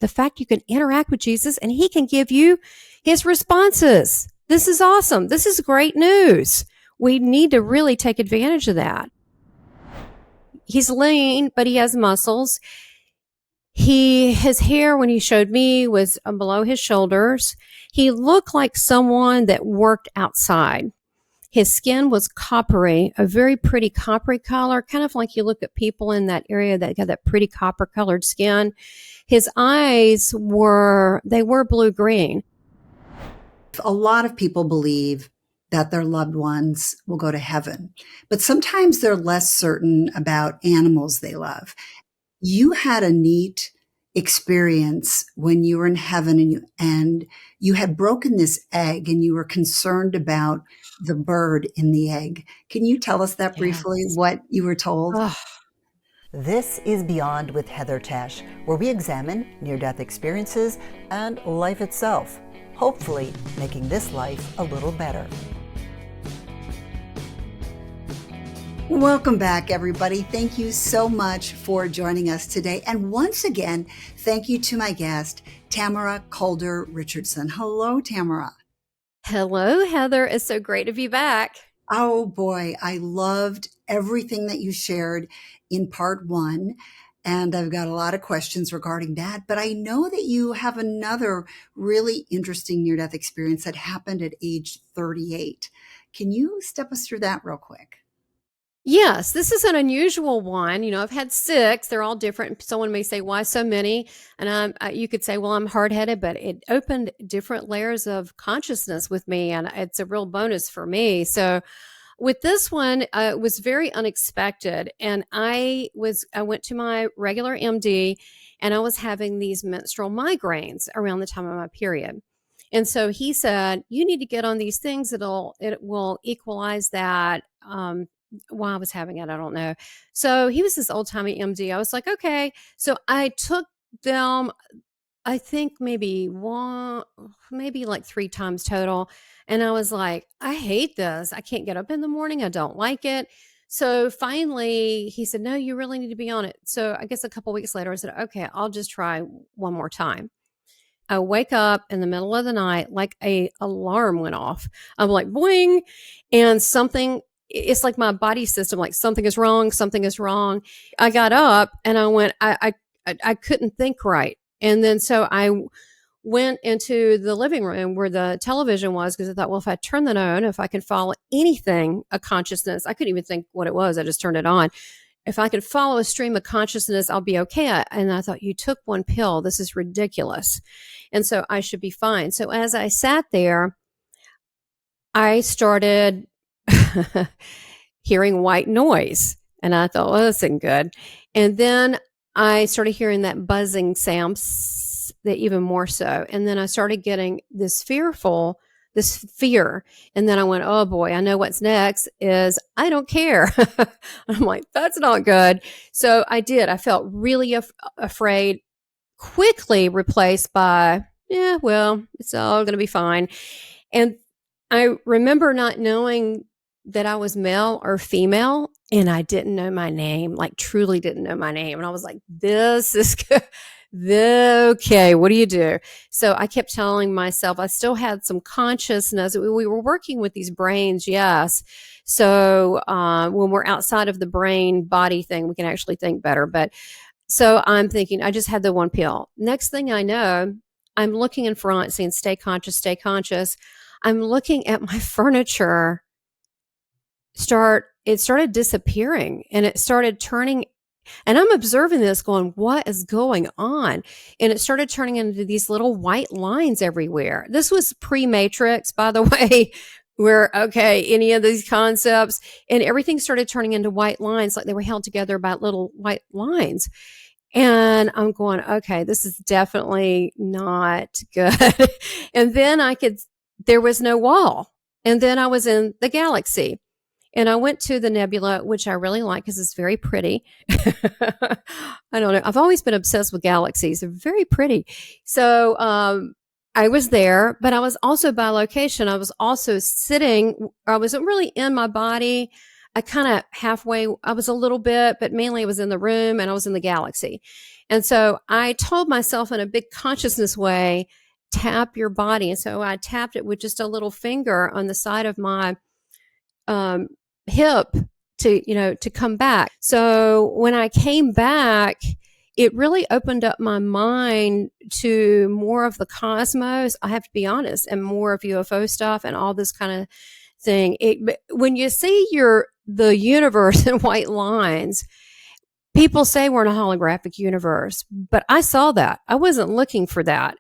the fact you can interact with Jesus and he can give you his responses. This is awesome. This is great news. We need to really take advantage of that. He's lean, but he has muscles. His hair, when he showed me, was below his shoulders. He looked like someone that worked outside. His skin was coppery, a very pretty coppery color, kind of like you look at people in that area that got that pretty copper colored skin. His eyes were blue-green. A lot of people believe that their loved ones will go to heaven, but sometimes they're less certain about animals they love. You had a neat experience when you were in heaven and you had broken this egg and you were concerned about the bird in the egg. Can you tell us that briefly, what you were told? Oh. This is Beyond with Heather Tesch, where we examine near-death experiences and life itself, hopefully making this life a little better. Welcome back, everybody. Thank you so much for joining us today. And once again, thank you to my guest, Tamara Caulder Richardson. Hello, Tamara. Hello, Heather. It's so great to be back. Oh boy, I loved everything that you shared in part 1. And I've got a lot of questions regarding that. But I know that you have another really interesting near-death experience that happened at age 38. Can you step us through that real quick? Yes, this is an unusual one. I've had 6. They're all different. Someone may say, why so many? And you could say, well, I'm hard-headed, but it opened different layers of consciousness with me, and it's a real bonus for me. So with this one, it was very unexpected. And I went to my regular MD, and I was having these menstrual migraines around the time of my period. And so he said, you need to get on these things. It will equalize that. Why I was having it, I don't know. So he was this old-timey MD. I was like, okay. So I took them, I think maybe like 3 times total. And I was like, I hate this. I can't get up in the morning. I don't like it. So finally he said, no, you really need to be on it. So I guess a couple weeks later I said, okay, I'll just try one more time. I wake up in the middle of the night, like a alarm went off. I'm like, boing. And it's like my body system, like something is wrong. I got up and I went, I couldn't think right. And then so I went into the living room where the television was, because I thought, well, if I turn that on, if I can follow anything, a consciousness, I couldn't even think what it was. I just turned it on. If I could follow a stream of consciousness, I'll be okay. And I thought, you took one pill. This is ridiculous. And so I should be fine. So as I sat there, I started hearing white noise. And I thought, well, this isn't good. And then I started hearing that buzzing sound, that even more so. And then I started getting this fear. And then I went, oh boy, I know what's next is I don't care. I'm like, that's not good. So I did. I felt really afraid, quickly replaced by, yeah, well, it's all going to be fine. And I remember not knowing that I was male or female, and I didn't know my name, like truly didn't know my name. And I was like, this is good. Okay, what do you do? So I kept telling myself, I still had some consciousness. We were working with these brains, yes. So when we're outside of the brain body thing, we can actually think better. But so I'm thinking, I just had the one pill. Next thing I know, I'm looking in front saying, stay conscious, stay conscious. I'm looking at my furniture it started disappearing, and it started turning, and I'm observing this going, what is going on? And it started turning into these little white lines everywhere. This was pre-Matrix, by the way, where, okay, any of these concepts, and everything started turning into white lines, like they were held together by little white lines. And I'm going, okay, this is definitely not good. And then there was no wall. And then I was in the galaxy. And I went to the nebula, which I really like because it's very pretty. I don't know. I've always been obsessed with galaxies. They're very pretty. So I was there, but I was also by location. I was also sitting. I wasn't really in my body. I kind of halfway, I was a little bit, but mainly I was in the room and I was in the galaxy. And so I told myself in a big consciousness way, tap your body. And so I tapped it with just a little finger on the side of my um, hip to come back. So when I came back, it really opened up my mind to more of the cosmos. I have to be honest, and more of UFO stuff and all this kind of thing. When you see the universe in white lines, people say we're in a holographic universe, but I saw that. I wasn't looking for that.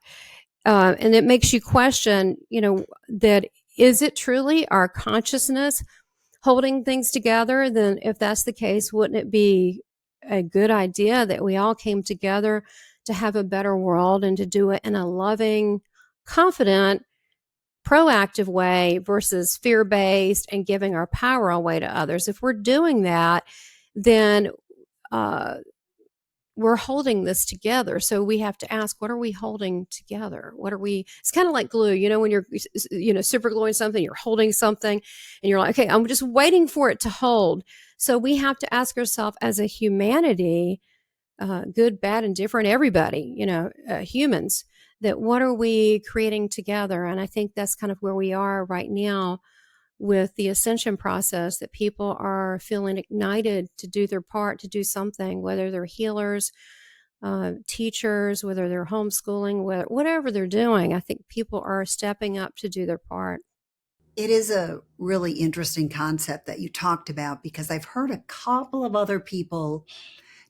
And it makes you question, that is it truly our consciousness holding things together? Then if that's the case, wouldn't it be a good idea that we all came together to have a better world and to do it in a loving, confident, proactive way versus fear-based and giving our power away to others? If we're doing that, then uh, we're holding this together. So we have to ask, what are we holding together? It's kind of like glue, when you're, super gluing something, you're holding something and you're like, okay, I'm just waiting for it to hold. So we have to ask ourselves as a humanity, good, bad, and different, everybody, humans, that what are we creating together? And I think that's kind of where we are right now with the ascension process, that people are feeling ignited to do their part, to do something, whether they're healers, teachers, whether they're homeschooling, whatever they're doing. I think people are stepping up to do their part. It is a really interesting concept that you talked about, because I've heard a couple of other people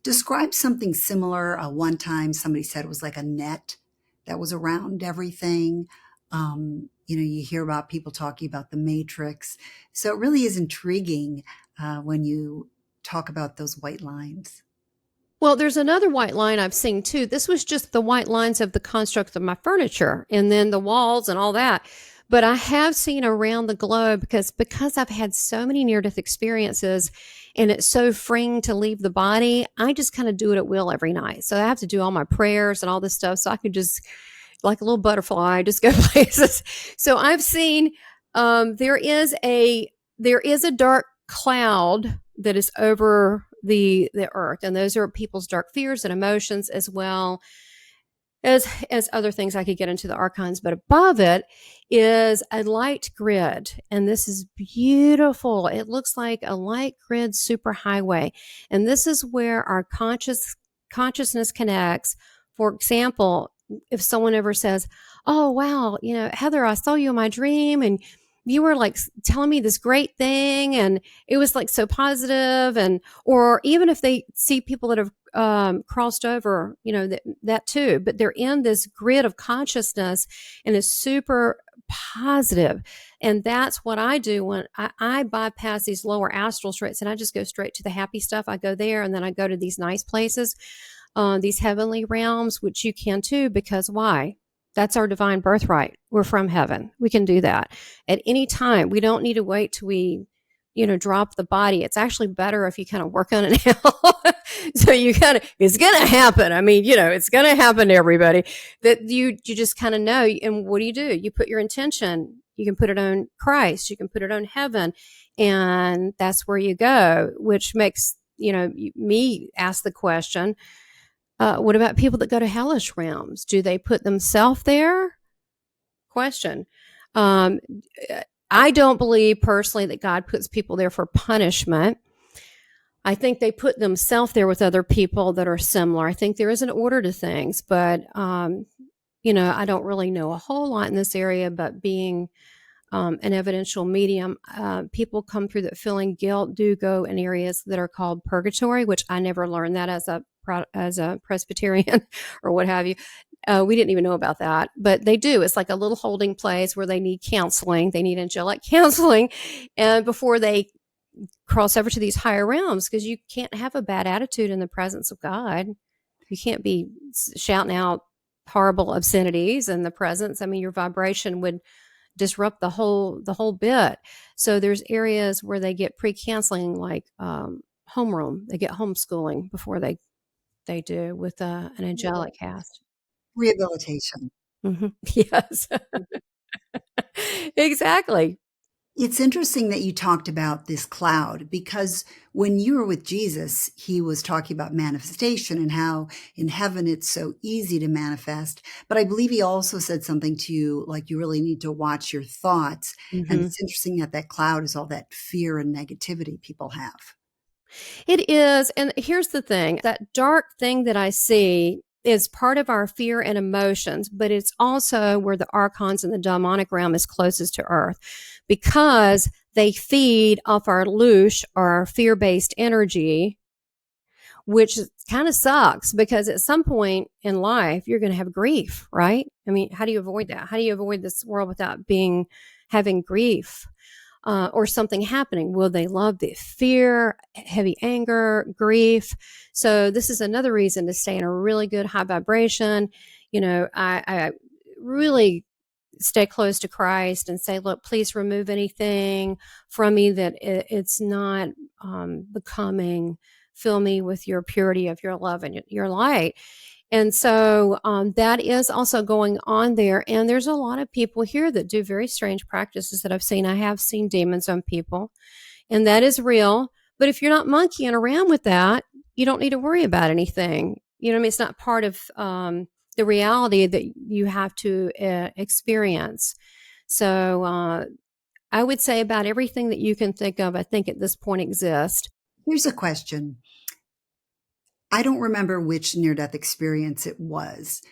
describe something similar. One time somebody said it was like a net that was around everything. You hear about people talking about the matrix. So it really is intriguing when you talk about those white lines. Well, there's another white line I've seen too. This was just the white lines of the construct of my furniture and then the walls and all that. But I have seen around the globe, because I've had so many near-death experiences and it's so freeing to leave the body. I just kind of do it at will every night. So I have to do all my prayers and all this stuff. So I can just, like a little butterfly, just go places. So I've seen there is a dark cloud that is over the earth, and those are people's dark fears and emotions, as well as other things. I could get into the archons, but above it is a light grid, and this is beautiful. It looks like a light grid superhighway, and this is where our consciousness connects. For example, if someone ever says, oh wow, Heather, I saw you in my dream and you were like telling me this great thing and it was like so positive, or even if they see people that have crossed over, that too, but they're in this grid of consciousness and is super positive. And that's what I do when I bypass these lower astral states and I just go straight to the happy stuff. I go there and then I go to these nice places, these heavenly realms, which you can too, because why? That's our divine birthright. We're from heaven. We can do that at any time. We don't need to wait till we, drop the body. It's actually better if you kind of work on it now. So it's going to happen. I mean, it's going to happen to everybody, that you just kind of know. And what do? You put your intention. You can put it on Christ. You can put it on heaven. And that's where you go, which makes, me ask the question, what about people that go to hellish realms? Do they put themselves there? Question. I don't believe personally that God puts people there for punishment. I think they put themselves there with other people that are similar. I think there is an order to things, but I don't really know a whole lot in this area. But being an evidential medium, people come through that feeling guilt do go in areas that are called purgatory, which I never learned that as a Presbyterian or what have you. We didn't even know about that, but they do. It's like a little holding place where they need counseling. They need angelic counseling, and before they cross over to these higher realms, because you can't have a bad attitude in the presence of God. You can't be shouting out horrible obscenities in the presence. I mean, your vibration would disrupt the whole bit. So there's areas where they get pre-counseling, like homeroom. They get homeschooling before they do with an angelic cast. Rehabilitation. Mm-hmm. Yes, exactly. It's interesting that you talked about this cloud because when you were with Jesus, he was talking about manifestation and how in heaven it's so easy to manifest. But I believe he also said something to you like you really need to watch your thoughts. And Mhm. it's interesting that that cloud is all that fear and negativity people have. It is, and here's the thing, that dark thing that I see is part of our fear and emotions, but it's also where the archons and the demonic realm is closest to earth because they feed off our loosh, our fear-based energy, which kind of sucks because at some point in life you're going to have grief, right? I mean, how do you avoid that? How do you avoid this world without having grief? Or something happening? Will they love the fear, heavy anger, grief? So this is another reason to stay in a really good high vibration. I really stay close to Christ and say, look, please remove anything from me that it's not becoming. Fill me with your purity of your love and your light. And so that is also going on there. And there's a lot of people here that do very strange practices that I've seen. I have seen demons on people, and that is real. But if you're not monkeying around with that, you don't need to worry about anything. You know what I mean? It's not part of the reality that you have to experience. So I would say about everything that you can think of, I think at this point exists. Here's a question. I don't remember which near death experience it was,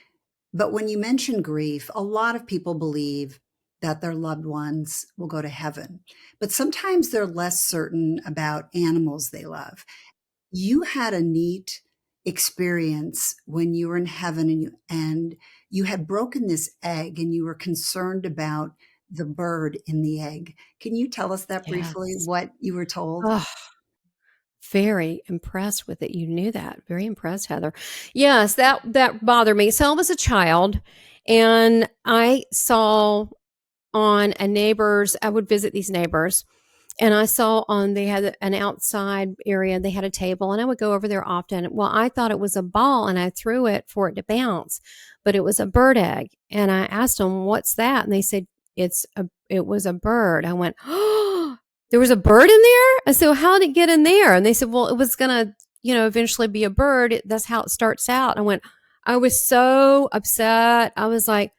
but when you mention grief, a lot of people believe that their loved ones will go to heaven, but sometimes they're less certain about animals they love. You had a neat experience when you were in heaven and you had broken this egg and you were concerned about the bird in the egg. Can you tell us that briefly, Yes. what you were told? Oh, very impressed with it. You knew that. Very impressed, Heather. Yes, that bothered me. So I was a child and I saw on a neighbor's, I would visit these neighbors, and I saw they had an outside area, they had a table, and I would go over there often. Well, I thought it was a ball and I threw it for it to bounce, but it was a bird egg. And I asked them, "What's that?" And they said, it was a bird." I went, "Oh, there was a bird in there?" I said, "Well, how did it get in there?" And they said, "Well, it was going to, eventually be a bird. That's how it starts out." I went, I was so upset. I was like,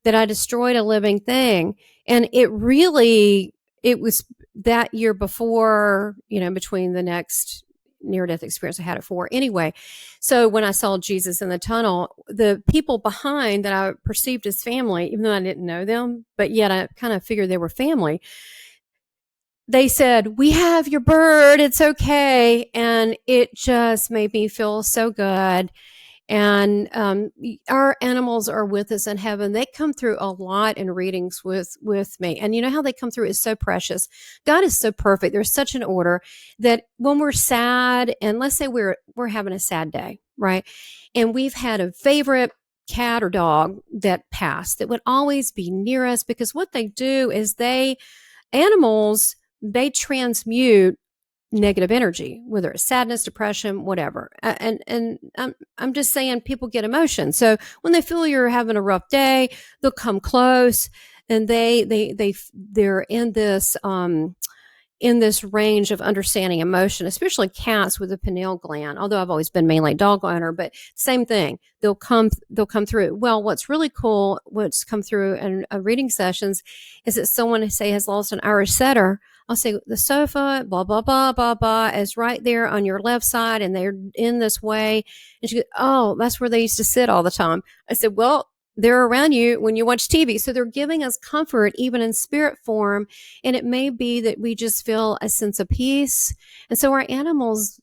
that I destroyed a living thing. And it was that year before, between the next near death experience I had it for. Anyway, so when I saw Jesus in the tunnel, the people behind that I perceived as family, even though I didn't know them, but yet I kind of figured they were family, they said, "We have your bird. It's okay." And it just made me feel so good. And our animals are with us in heaven. They come through a lot in readings with me, and you know how they come through is so precious. God is so perfect. There's such an order that when we're sad, and let's say we're having a sad day, right, and we've had a favorite cat or dog that passed, that would always be near us, because what they do is they transmute negative energy, whether it's sadness, depression, whatever. And I'm just saying, people get emotion. So when they feel you're having a rough day, they'll come close, and they're in this range of understanding emotion, especially cats with a pineal gland. Although I've always been mainly a dog owner, but same thing. They'll come through. Well, what's really cool, what's come through in reading sessions, is that someone, say, has lost an Irish setter. I'll say the sofa, blah blah blah blah blah, is right there on your left side, and they're in this way. And she goes, "Oh, that's where they used to sit all the time." I said, "Well, they're around you when you watch TV. So they're giving us comfort, even in spirit form. And it may be that we just feel a sense of peace. And so our animals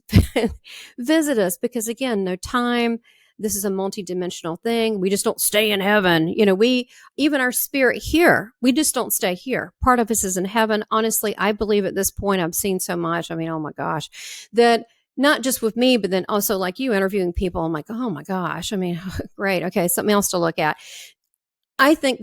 visit us because, again, no time. This is a multidimensional thing. We just don't stay in heaven. Even our spirit here, we just don't stay here. Part of us is in heaven. Honestly, I believe at this point, I've seen so much. I mean, oh my gosh, that not just with me, but then also like you interviewing people. I'm like, oh my gosh. I mean, great. Okay. Something else to look at. I think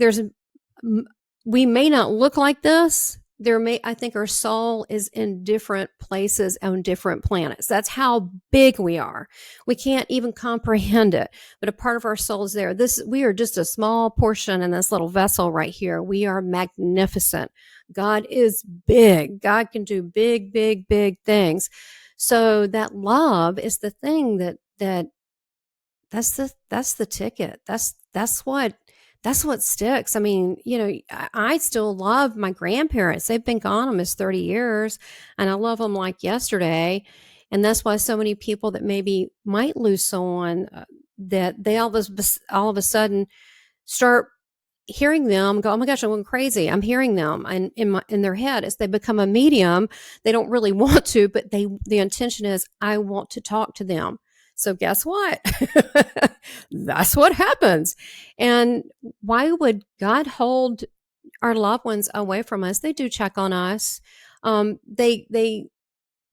we may not look like this. I think our soul is in different places on different planets. That's how big we are. We can't even comprehend it, but a part of our soul is there. We are just a small portion in this little vessel right here. We are magnificent. God is big. God can do big, big, big things. So that love is the thing that's the ticket. That's what sticks. I mean, I still love my grandparents. They've been gone almost 30 years, and I love them like yesterday. And that's why so many people that maybe might lose someone, that they all of a sudden start hearing them go, oh my gosh, I'm going crazy. I'm hearing them, and in their head, as they become a medium, they don't really want to, but the intention is, I want to talk to them. So guess what? That's what happens. And why would God hold our loved ones away from us? They do check on us.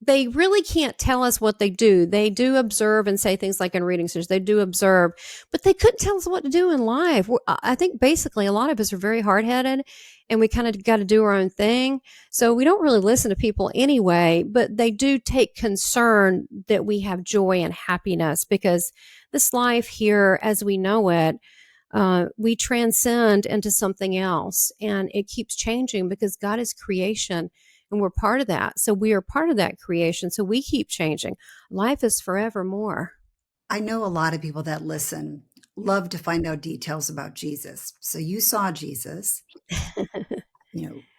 They really can't tell us what they do. They do observe and say things like in reading centers, they do observe, but they couldn't tell us what to do in life. I think basically a lot of us are very hard-headed, and we kind of got to do our own thing. So we don't really listen to people anyway, but they do take concern that we have joy and happiness, because this life here as we know it, we transcend into something else, and it keeps changing because God is creation. And we're part of that. So we are part of that creation. So we keep changing. Life is forevermore. I know a lot of people that listen love to find out details about Jesus. So you saw Jesus.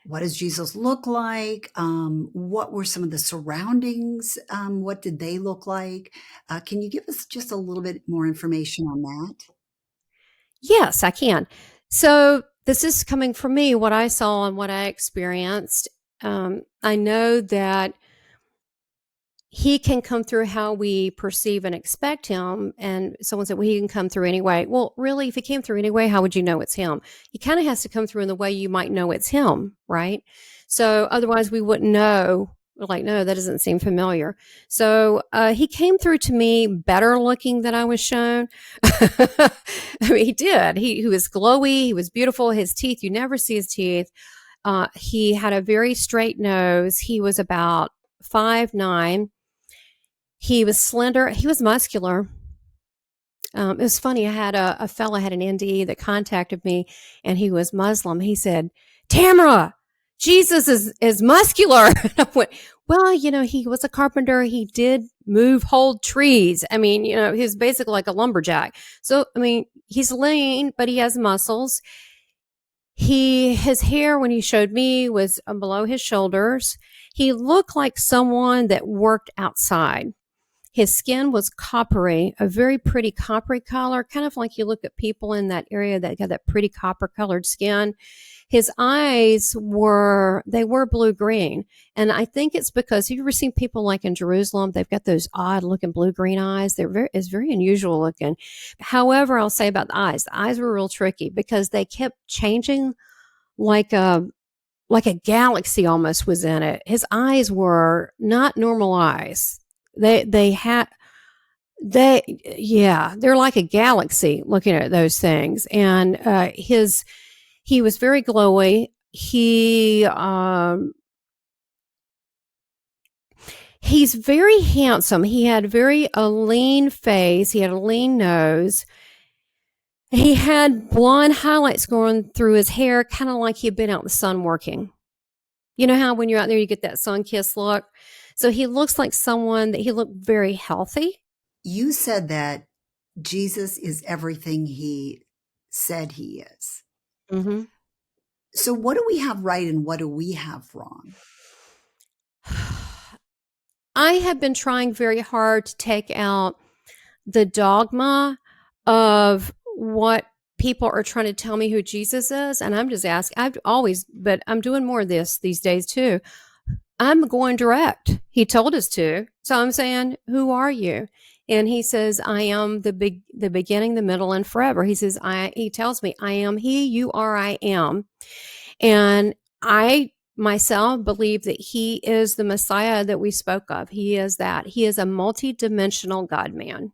What does Jesus look like? What were some of the surroundings? What did they look like? Can you give us just a little bit more information on that? Yes, I can. So this is coming from me, what I saw and what I experienced. I know that he can come through how we perceive and expect him. And someone said, well, he can come through anyway. Well, really, if he came through anyway, how would you know it's him? He kind of has to come through in the way you might know it's him, right? So otherwise we wouldn't know. We're like, no, that doesn't seem familiar. So he came through to me better looking than I was shown. I mean, he did. He was glowy. He was beautiful. His teeth, you never see his teeth. He had a very straight nose. He was about 5'9". He was slender. He was muscular. It was funny. I had a fella had an NDE that contacted me, and he was Muslim. He said, Tamara, Jesus is muscular. And I went, well, he was a carpenter. He did hold trees. I mean, he's basically like a lumberjack. So, I mean, he's lean, but he has muscles. His hair, when he showed me, was below his shoulders. He looked like someone that worked outside. His skin was coppery, a very pretty coppery color, kind of like you look at people in that area that got that pretty copper colored skin. His eyes were blue-green. And I think it's because, have you ever seen people like in Jerusalem? They've got those odd looking blue-green eyes. It's very unusual looking. However, I'll say about the eyes were real tricky because they kept changing like a galaxy almost was in it. His eyes were not normal eyes. They're like a galaxy looking at those things. And he was very glowy. He's very handsome. He had a lean face. He had a lean nose. He had blonde highlights going through his hair, kind of like he had been out in the sun working. You know how when you're out there, you get that sun-kissed look? So he looks like someone that he looked very healthy. You said that Jesus is everything he said he is. Mm-hmm. So what do we have right and what do we have wrong? I have been trying very hard to take out the dogma of what people are trying to tell me who Jesus is. And I'm just asking, but I'm doing more of this these days too. I'm going direct. He told us to. So I'm saying, who are you? And he says, I am the beginning, the middle, and forever. He says, he tells me, I am he, you are, I am. And I myself believe that he is the Messiah that we spoke of. He is that. He is a multi-dimensional God-man.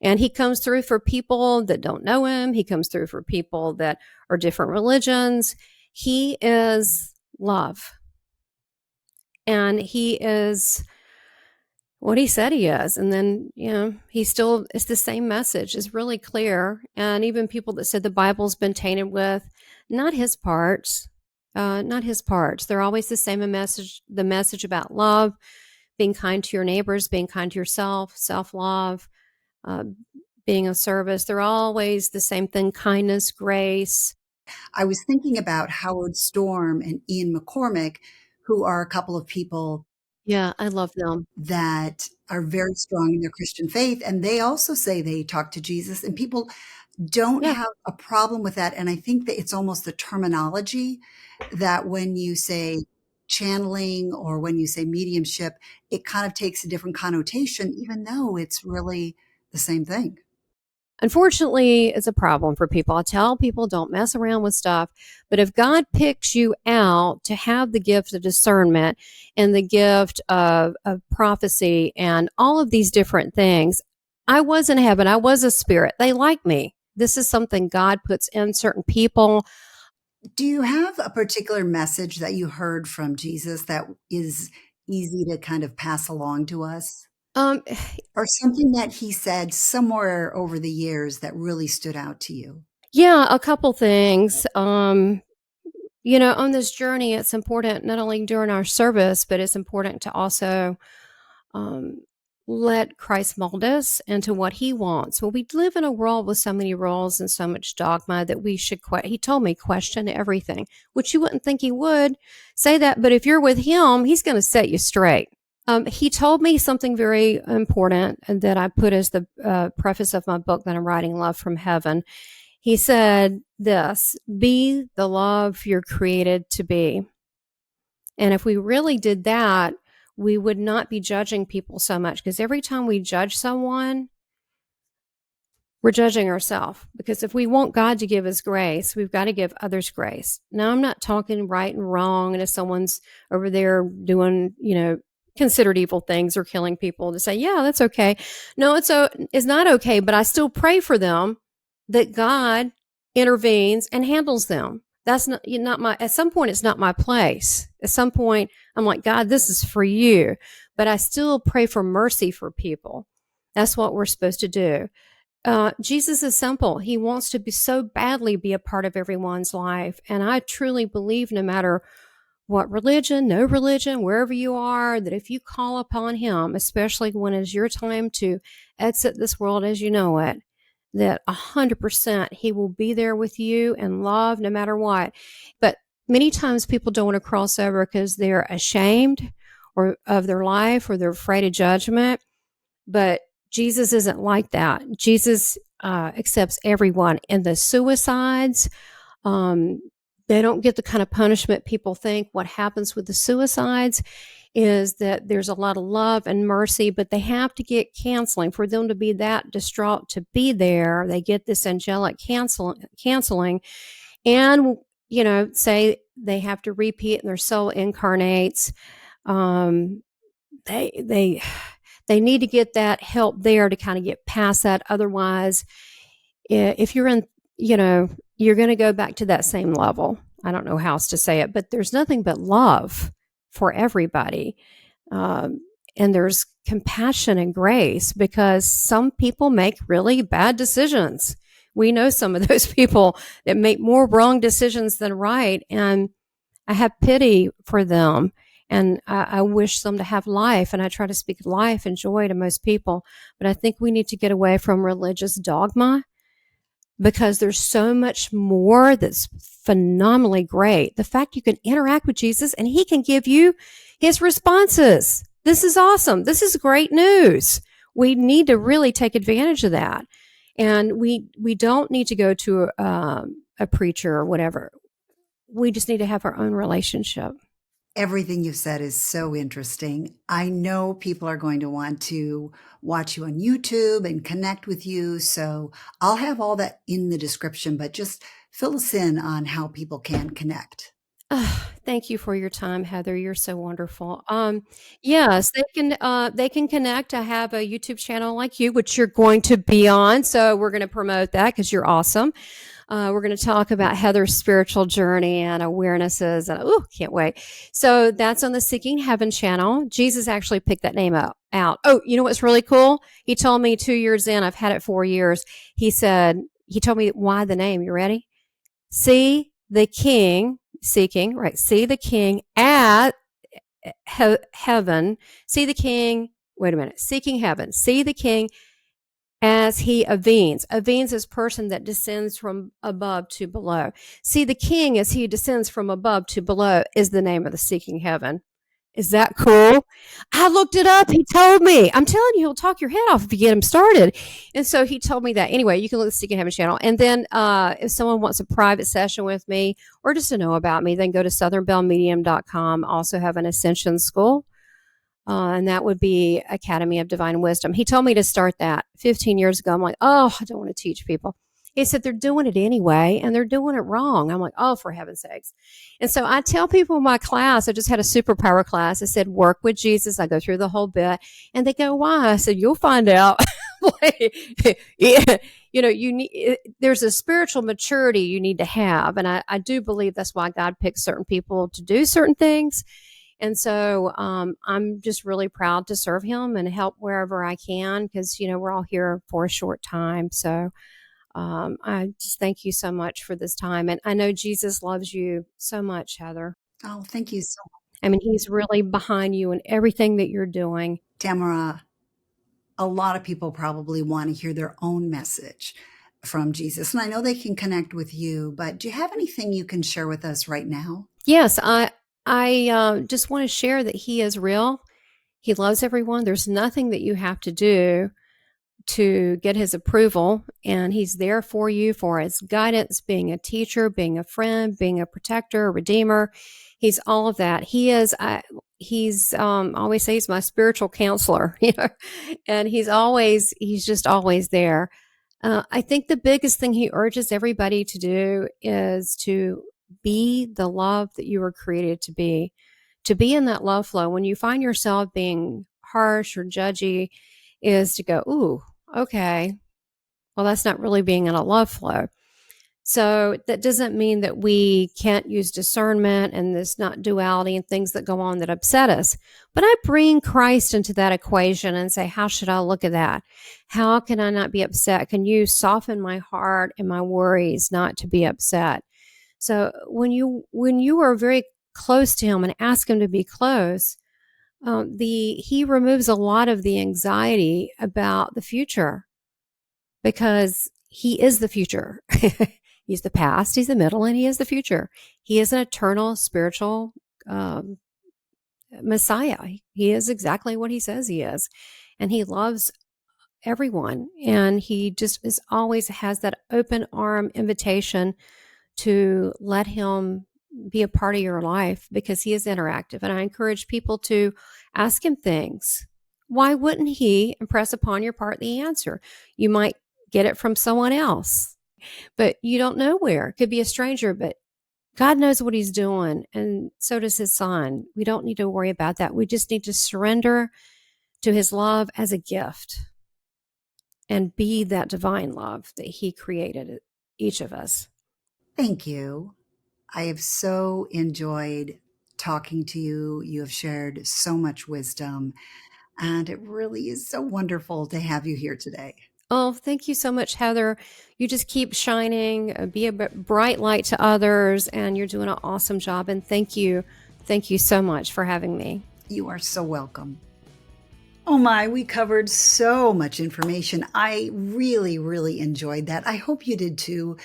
And he comes through for people that don't know him. He comes through for people that are different religions. He is love. And he is what he said he is. And then, it's the same message. It's really clear. And even people that said the Bible's been tainted with, not his parts. not his parts. They're always the same. The message about love, being kind to your neighbors, being kind to yourself, self-love, uh, being of service. They're always the same thing: kindness, grace. I was thinking about Howard Storm and Ian McCormick, who are a couple of people Yeah, I love them. that are very strong in their Christian faith. And they also say they talk to Jesus, and people don't Yeah. have a problem with that. And I think that it's almost the terminology that when you say channeling or when you say mediumship, it kind of takes a different connotation, even though it's really the same thing. Unfortunately, it's a problem for people. I tell people don't mess around with stuff. But if God picks you out to have the gift of discernment and the gift of prophecy and all of these different things, I was in heaven. I was a spirit. They like me. This is something God puts in certain people. Do you have a particular message that you heard from Jesus that is easy to kind of pass along to us? Um, Or something that he said somewhere over the years that really stood out to you? yeah, a couple things. On this journey, it's important not only during our service, but it's important to also um, let Christ mold us into what He wants. Well, we live in a world with so many rules and so much dogma that we should. He told me question everything, which you wouldn't think He would say that, but if you're with Him, He's going to set you straight. He told me something very important that I put as the preface of my book that I'm writing, Love from Heaven. He said this: be the love you're created to be. And if we really did that, we would not be judging people so much, because every time we judge someone, we're judging ourselves. Because if we want God to give us grace, we've got to give others grace. Now, I'm not talking right and wrong, and if someone's over there doing, considered evil things or killing people, to say, yeah, that's okay. No, it's not okay, but I still pray for them that God intervenes and handles them. That's not my, at some point, it's not my place. At some point, I'm like, God, this is for you. But I still pray for mercy for people. That's what we're supposed to do. Jesus is simple. He wants to be so badly be a part of everyone's life. And I truly believe, no matter what religion, no religion, wherever you are, that if you call upon Him, especially when it's your time to exit this world as you know it, that 100% He will be there with you and love no matter what. But many times people don't want to cross over because they're ashamed or of their life, or they're afraid of judgment. But Jesus isn't like that. Jesus accepts everyone. And the suicides, they don't get the kind of punishment people think. What happens with the suicides is that there's a lot of love and mercy, but they have to get counseling. For them to be that distraught to be there, they get this angelic counseling, and say they have to repeat, and their soul incarnates. They need to get that help there to kind of get past that. Otherwise, if you're in, you're going to go back to that same level. I don't know how else to say it, but there's nothing but love for everybody. And there's compassion and grace, because some people make really bad decisions. We know some of those people that make more wrong decisions than right. And I have pity for them. And I wish them to have life. And I try to speak life and joy to most people. But I think we need to get away from religious dogma, because there's so much more that's phenomenally great. The fact you can interact with Jesus and He can give you His responses. This is awesome. This is great news. We need to really take advantage of that. And we don't need to go to a preacher or whatever. We just need to have our own relationship. Everything you've said is so interesting. I know people are going to want to watch you on YouTube and connect with you. So I'll have all that in the description, but just fill us in on how people can connect. Thank you for your time, Heather. You're so wonderful. Yes, they can connect. I have a YouTube channel like you, which you're going to be on. So we're going to promote that because you're awesome. We're going to talk about Heather's spiritual journey and awarenesses. And can't wait. So that's on the Seeking Heaven channel. Jesus actually picked that name out. Oh, you know what's really cool? He told me 2 years in, I've had it 4 years. He told me why the name. You ready? See the King, seeking, right? See the king at heaven. See the king, wait a minute, seeking heaven. See the king as he avens. Avens is person that descends from above to below. See the king as he descends from above to below is the name of the seeking heaven. Is that cool? I looked it up. He told me. I'm telling you, he'll talk your head off if you get him started. And so he told me that. Anyway, you can look at the Seeking Heaven channel. And then if someone wants a private session with me or just to know about me, then go to southernbellmedium.com. Also have an Ascension School. And that would be Academy of Divine Wisdom. He told me to start that 15 years ago. I'm like, oh, I don't want to teach people. He said, they're doing it anyway, and they're doing it wrong. I'm like, oh, for heaven's sakes. And so I tell people in my class, I just had a superpower class. I said, work with Jesus. I go through the whole bit. And they go, why? I said, you'll find out. Yeah, you need, there's a spiritual maturity you need to have. And I do believe that's why God picks certain people to do certain things. And so I'm just really proud to serve him and help wherever I can because, we're all here for a short time. So I just thank you so much for this time. And I know Jesus loves you so much, Heather. Oh, thank you so much. I mean, he's really behind you and everything that you're doing. Tamara, a lot of people probably want to hear their own message from Jesus. And I know they can connect with you, but do you have anything you can share with us right now? Yes, I just want to share that he is real. He loves everyone. There's nothing that you have to do to get his approval, and he's there for you for his guidance, being a teacher, being a friend, being a protector, a redeemer. He's all of that. He is, he's always say he's my spiritual counselor, and he's just always there. I think the biggest thing he urges everybody to do is to be the love that you were created to be in that love flow. When you find yourself being harsh or judgy, is to go, ooh, okay, well, that's not really being in a love flow. So that doesn't mean that we can't use discernment and this not duality and things that go on that upset us. But I bring Christ into that equation and say, how should I look at that? How can I not be upset? Can you soften my heart and my worries not to be upset? So when you are very close to him and ask him to be close, he removes a lot of the anxiety about the future because he is the future. He's the past, he's the middle, and he is the future. He is an eternal spiritual Messiah. He is exactly what he says he is. And he loves everyone. And he just always has that open arm invitation to let him be a part of your life because he is interactive. And I encourage people to ask him things. Why wouldn't he impress upon your part the answer? You might get it from someone else, but you don't know where. It could be a stranger, but God knows what he's doing. And so does his son. We don't need to worry about that. We just need to surrender to his love as a gift and be that divine love that he created each of us. Thank you. I have so enjoyed talking to you. You have shared so much wisdom, and it really is so wonderful to have you here today. Oh, thank you so much, Heather. You just keep shining, be a bright light to others, and you're doing an awesome job. And thank you. Thank you so much for having me. You are so welcome. Oh my, we covered so much information. I really, really enjoyed that. I hope you did too.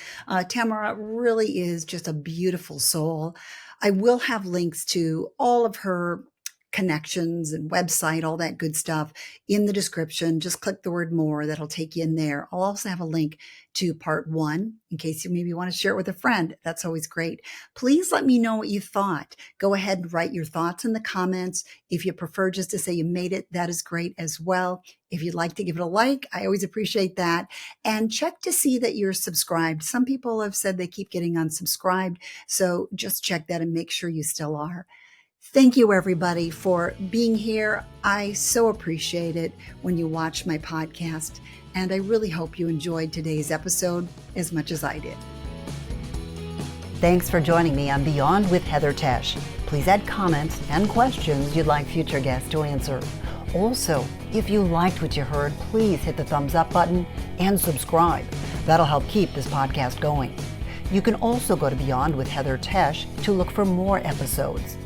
Tamara really is just a beautiful soul. I will have links to all of her connections and website, all that good stuff in the description. Just click the word more. That'll take you in there. I'll also have a link to part 1 in case you maybe want to share it with a friend. That's always great. Please let me know what you thought. Go ahead and write your thoughts in the comments. If you prefer just to say you made it, that is great as well. If you'd like to give it a like, I always appreciate that. And check to see that you're subscribed. Some people have said they keep getting unsubscribed. So just check that and make sure you still are. Thank you, everybody, for being here. I so appreciate it when you watch my podcast, and I really hope you enjoyed today's episode as much as I did. Thanks for joining me on Beyond with Heather Tesch. Please add comments and questions you'd like future guests to answer. Also, if you liked what you heard, please hit the thumbs up button and subscribe. That'll help keep this podcast going. You can also go to Beyond with Heather Tesch to look for more episodes.